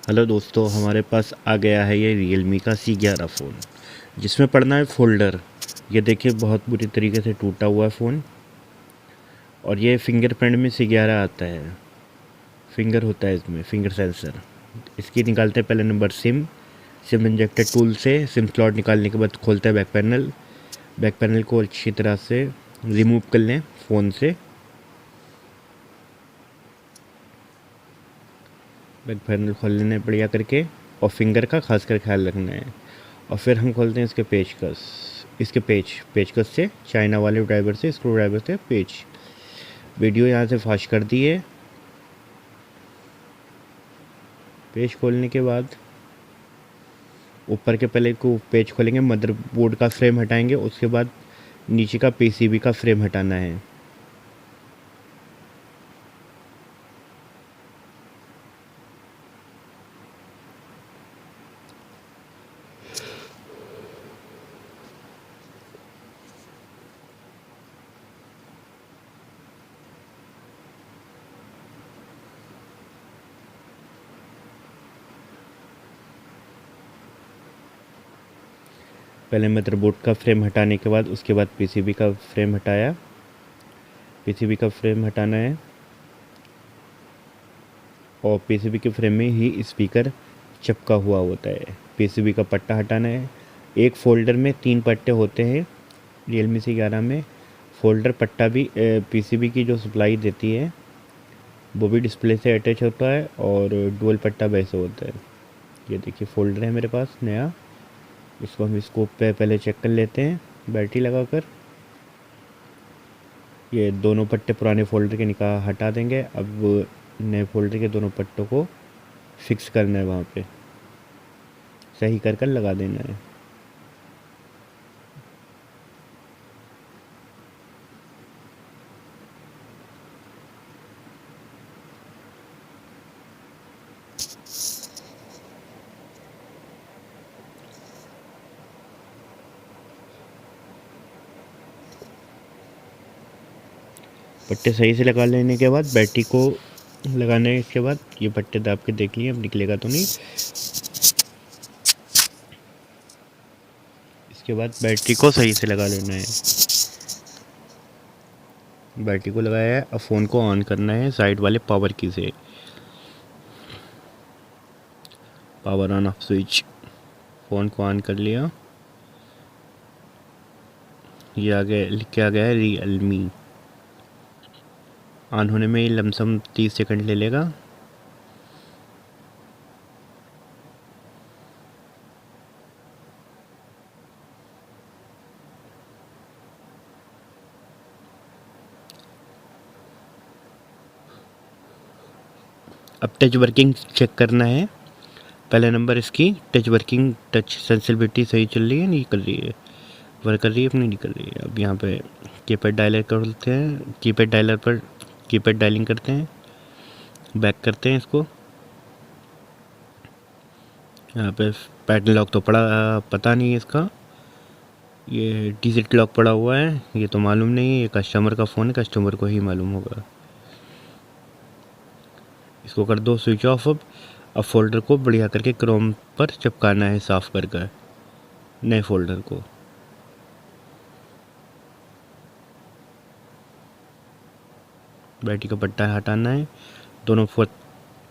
Hello दोस्तों, हमारे पास आ गया है ये Realme का C11 फ़ोन, जिसमें पड़ना है फ़ोल्डर। ये देखिए बहुत बुरी तरीके से टूटा हुआ है फ़ोन। और ये फिंगरप्रिंट में C11 आता है, फिंगर होता है इसमें, फिंगर सेंसर। इसकी निकालते हैं पहले नंबर सिम इंजेक्टर टूल से। सिम स्लॉट निकालने के बाद खोलते हैं बैक पैनल को अच्छी तरह से रिमूव कर लें फ़ोन से। बैक पैनल खोल लेना है बढ़िया करके, और फिंगर का खास कर ख्याल रखना है। और फिर हम खोलते हैं इसके पेचकस से, चाइना वाले ड्राइवर से, स्क्रू ड्राइवर से पेच। वीडियो यहाँ से फास्ट कर दी है। पेज खोलने के बाद ऊपर के पहले को पेज खोलेंगे, मदरबोर्ड का फ्रेम हटाएंगे, उसके बाद नीचे का पीसीबी का फ्रेम हटाना है। पहले मदरबोर्ड का फ्रेम हटाने के बाद उसके बाद पीसीबी का फ्रेम हटाया। पीसीबी का फ्रेम हटाना है, और पीसीबी के फ्रेम में ही स्पीकर चिपका हुआ होता है। पीसीबी का पट्टा हटाना है। एक फ़ोल्डर में 3 पट्टे होते हैं Realme C11 में। फ़ोल्डर पट्टा भी पीसीबी की जो सप्लाई देती है वो भी डिस्प्ले से अटैच होता है, और डुअल पट्टा वैसे होता है। ये देखिए फ़ोल्डर है मेरे पास नया। इसको हम स्कोप पे पहले चेक कर लेते हैं बैटरी लगाकर। ये दोनों पट्टे पुराने फ़ोल्डर के हटा देंगे। अब नए फ़ोल्डर के दोनों पट्टों को फिक्स करना है, वहाँ पे सही कर लगा देना है। पट्टे सही से लगा लेने के बाद बैटरी को लगाने के बाद ये पट्टे दाब के देख लिए, अब निकलेगा तो नहीं। इसके बाद बैटरी को सही से लगा लेना है। बैटरी को लगाया है, अब फ़ोन को ऑन करना है साइड वाले पावर की से। Power on off switch, phone को ऑन कर लिया। ये आगे लिख के आ गया है Realme। ऑन होने में लमसम 30 सेकंड ले लेगा। अब टच वर्किंग चेक करना है। पहले नंबर इसकी टच सेंसिटिविटी सही चल रही है, नहीं कर रही है, वर्क कर रही है अपनी, नहीं कर रही है। अब यहाँ पे कीपैड डायलर करते हैं, कीपैड डायलिंग करते हैं, बैक करते हैं इसको। यहाँ पे पैटर्न लॉक तो पता नहीं है इसका। ये डिजिट लॉक पड़ा हुआ है, ये तो मालूम नहीं है। ये कस्टमर का फ़ोन है, कस्टमर को ही मालूम होगा। इसको कर दो स्विच ऑफ। अब फोल्डर को बढ़िया करके क्रोम पर चिपकाना है, साफ़ कर नए फोल्डर को। बैटरी का पट्टा हटाना है, दोनों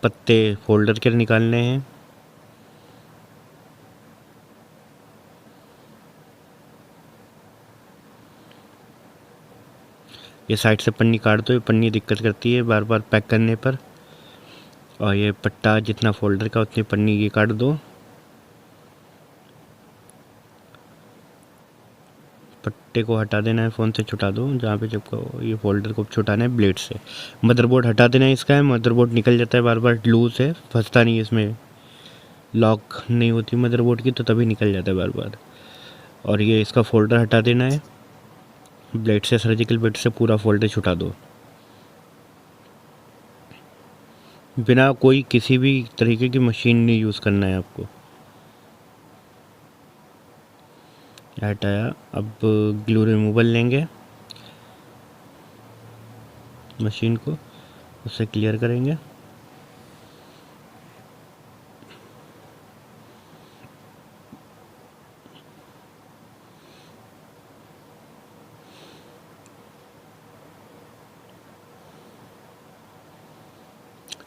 पत्ते फोल्डर के निकालने हैं। ये साइड से पन्नी काट दो, ये पन्नी दिक्कत करती है बार बार पैक करने पर। और ये पट्टा जितना फोल्डर का उतनी पन्नी ये काट दो। पट्टे को हटा देना है, फ़ोन से छुटा दो जहाँ पे चिपका। ये फोल्डर को छुटाना है ब्लेड से। मदरबोर्ड हटा देना है इसका। है मदरबोर्ड निकल जाता है बार बार, लूज़ है, फंसता नहीं है इसमें, लॉक नहीं होती मदरबोर्ड की तो तभी निकल जाता है बार बार। और ये इसका फ़ोल्डर हटा देना है ब्लेड से, सर्जिकल ब्लेड से पूरा फोल्डर छुटा दो। बिना कोई किसी भी तरीके की मशीन नहीं यूज़ करना है आपको। हटाया। अब ग्लू रिमूवल लेंगे, मशीन को उससे क्लियर करेंगे।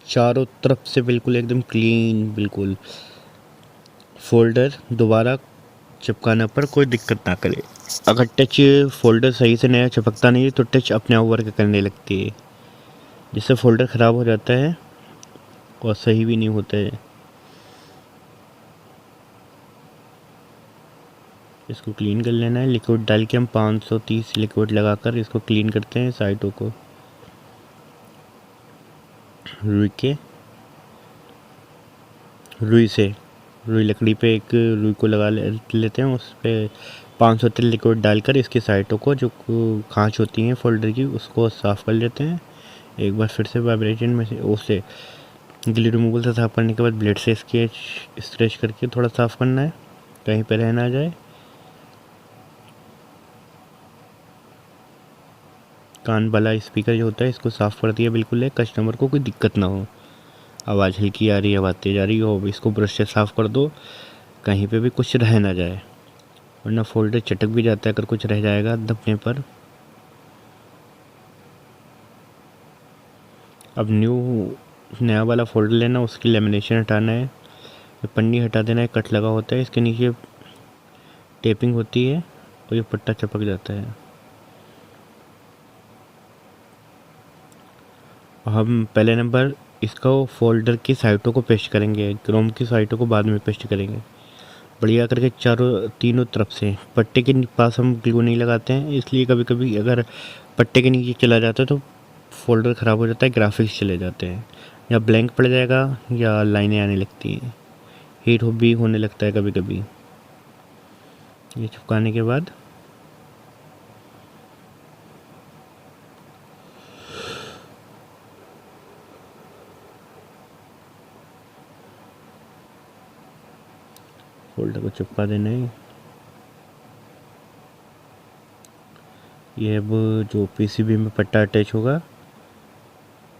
चारों तरफ से बिल्कुल एकदम क्लीन, बिल्कुल फोल्डर दोबारा चिपकाने पर कोई दिक्कत ना करे। अगर टच फोल्डर सही से नया चिपकता नहीं है तो टच अपने आप वर्क करने लगती है, जिससे फोल्डर ख़राब हो जाता है और सही भी नहीं होता है। इसको क्लीन कर लेना है। लिक्विड डाल के हम 530 लिक्विड लगाकर इसको क्लीन करते हैं साइटों को। रुई से रुई लकड़ी पे एक रुई को लेते हैं, उस पर 500 लिक्विड डालकर इसकी साइटों को जो खांच होती हैं फोल्डर की उसको साफ़ कर लेते हैं। एक बार फिर से वाइब्रेशन में से उससे ग्ली रिमूवल से साफ़ करने के बाद ब्लेड से स्क्रैच करके थोड़ा साफ़ करना है, कहीं पर रह ना जाए। कान वाला स्पीकर जो होता है इसको साफ़ कर दिया बिल्कुल है, कस्टमर को कोई दिक्कत ना हो। आवाज़ हल्की आ रही है, आवाज़ तेज़ आ रही हो, इसको ब्रश से साफ़ कर दो, कहीं पे भी कुछ रह ना जाए, वरना फोल्डर चटक भी जाता है अगर कुछ रह जाएगा दबने पर। अब नया वाला फोल्डर लेना, उसकी लेमिनेशन हटाना है, पन्नी हटा देना है, कट लगा होता है इसके नीचे, टेपिंग होती है और ये पट्टा चिपक जाता है। हम पहले नंबर इसका फोल्डर की साइटों को पेस्ट करेंगे, क्रोम की साइटों को बाद में पेस्ट करेंगे बढ़िया करके तीनों तरफ से। पट्टे के पास हम ग्लू नहीं लगाते हैं, इसलिए कभी कभी अगर पट्टे के नीचे चला जाता है तो फोल्डर ख़राब हो जाता है, ग्राफिक्स चले जाते हैं, या ब्लैंक पड़ जाएगा या लाइनें आने लगती हैं, हीट भी होने लगता है कभी कभी। ये चिपकाने के बाद फोल्डर को चिपका देना है। ये अब जो पीसीबी में पट्टा अटैच होगा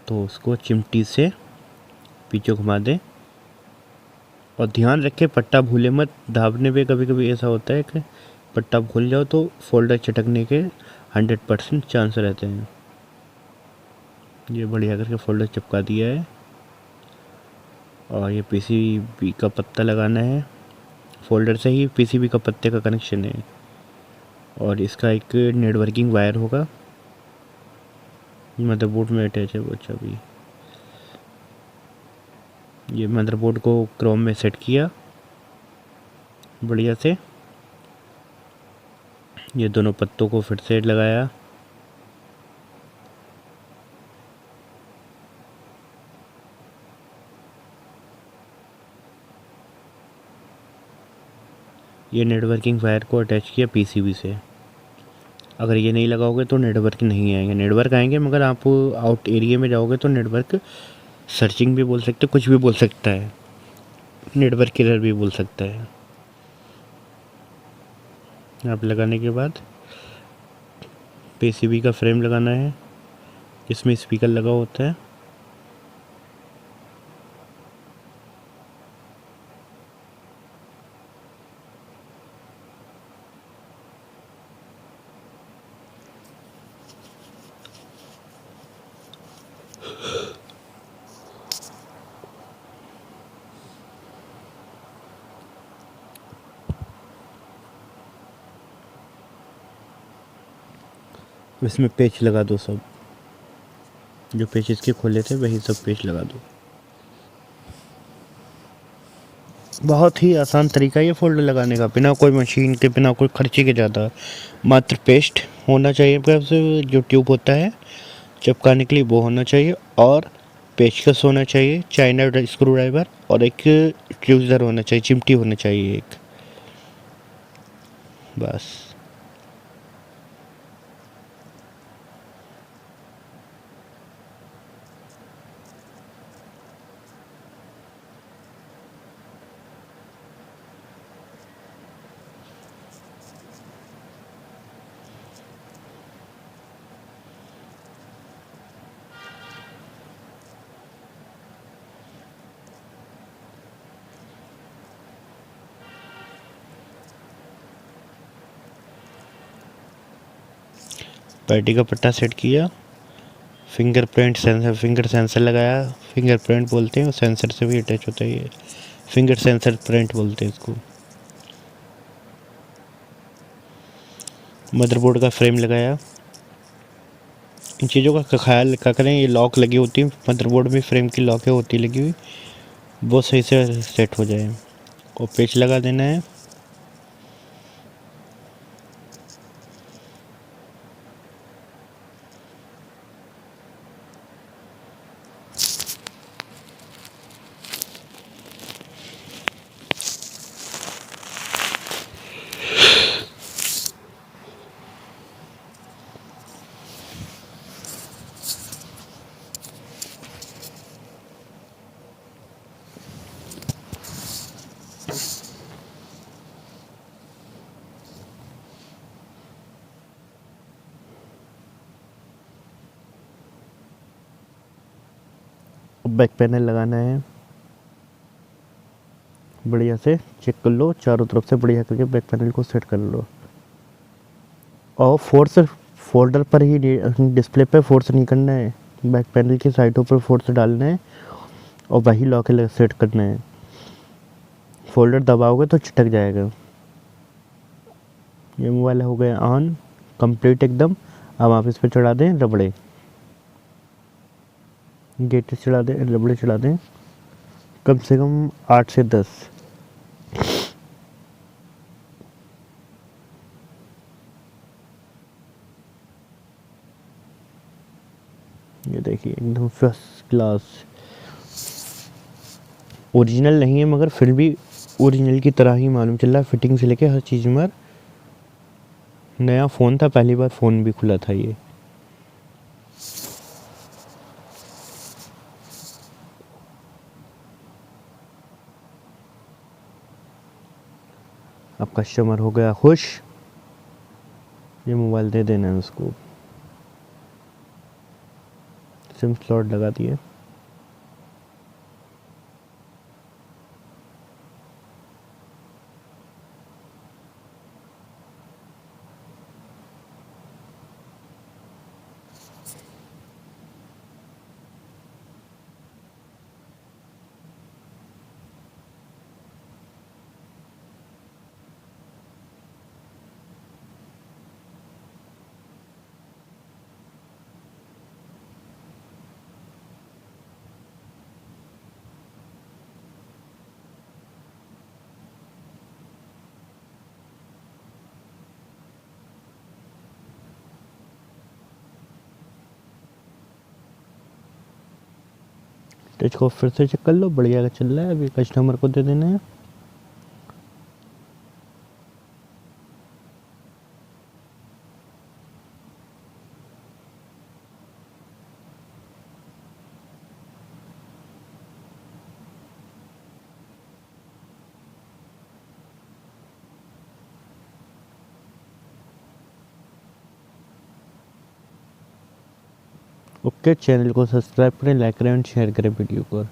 तो उसको चिमटी से पीछे घुमा दें, और ध्यान रखें पट्टा भूले मत। दाबने पे कभी कभी ऐसा होता है कि पट्टा भूल जाओ तो फोल्डर चटकने के 100% चांस रहते हैं। ये बढ़िया करके फोल्डर चिपका दिया है, और ये पीसीबी का पत्ता लगाना है। फोल्डर से ही पीसीबी का पत्ते का कनेक्शन है, और इसका एक नेटवर्किंग वायर होगा मदरबोर्ड में अटैच है वो। अच्छा भी ये मदरबोर्ड को क्रोम में सेट किया बढ़िया से, ये दोनों पत्तों को फिर से लगाया। ये नेटवर्किंग वायर को अटैच किया पीसीबी से। अगर ये नहीं लगाओगे तो नेटवर्क नहीं आएंगे, नेटवर्क आएंगे मगर आप आउट एरिया में जाओगे तो नेटवर्क सर्चिंग भी बोल सकते, कुछ भी बोल सकता है, नेटवर्क एरर भी बोल सकता है। आप लगाने के बाद पीसीबी का फ्रेम लगाना है, इसमें स्पीकर लगा होता है। इसमें पेच लगा दो, सब जो पेच इसके खोले थे वही सब पेच लगा दो। बहुत ही आसान तरीका है ये फोल्डर लगाने का, बिना कोई मशीन के, बिना कोई खर्चे के ज़्यादा। मात्र पेस्ट होना चाहिए आपके पास, जो ट्यूब होता है चिपकाने के लिए वो होना चाहिए, और पेचकस होना चाहिए, चाइना स्क्रू ड्राइवर, और एक ट्यूजर होना चाहिए, चिमटी होना चाहिए एक, बस। पैटी का पट्टा सेट किया, फिंगरप्रिंट सेंसर, फिंगर सेंसर लगाया, फिंगरप्रिंट बोलते हैं, सेंसर से भी अटैच होता है ये, फिंगर सेंसर प्रिंट बोलते हैं इसको। मदरबोर्ड का फ्रेम लगाया। इन चीज़ों का ख्याल क्या करें, ये लॉक लगी होती है मदरबोर्ड में, फ्रेम की लॉकें होती लगी हुई, वो सही से सेट हो जाए। और पेच लगा देना है। बैक पैनल लगाना है, बढ़िया से चेक कर लो, चारों तरफ से बढ़िया करके बैक पैनल को सेट कर लो। और फोर्स फोल्डर पर ही, डिस्प्ले पे फोर्स नहीं करना है, बैक पैनल की साइडों पर फोर्स डालना है और वही लॉक सेट करना है। फोल्डर दबाओगे तो चिटक जाएगा। ये मोबाइल हो गया ऑन कंप्लीट एकदम। अब आप इस पर चढ़ा दें रबड़े, गेट चढ़ा दें, रबड़े चढ़ा दें, कम से कम 8 से 10। ये देखिए एकदम फर्स्ट क्लास। ओरिजिनल नहीं है मगर फिर भी ओरिजिनल की तरह ही मालूम चल रहा है, फिटिंग से लेके हर चीज़ में। नया फ़ोन था, पहली बार फ़ोन भी खुला था ये। अब कस्टमर हो गया खुश, ये मोबाइल दे देना है उसको। सिम स्लॉट लगा दिए। टच को फिर से चेक कर लो, बढ़िया का चल रहा है। अभी कस्टमर को दे देना है। ओके, चैनल को सब्सक्राइब करें, लाइक करें और शेयर करें वीडियो को।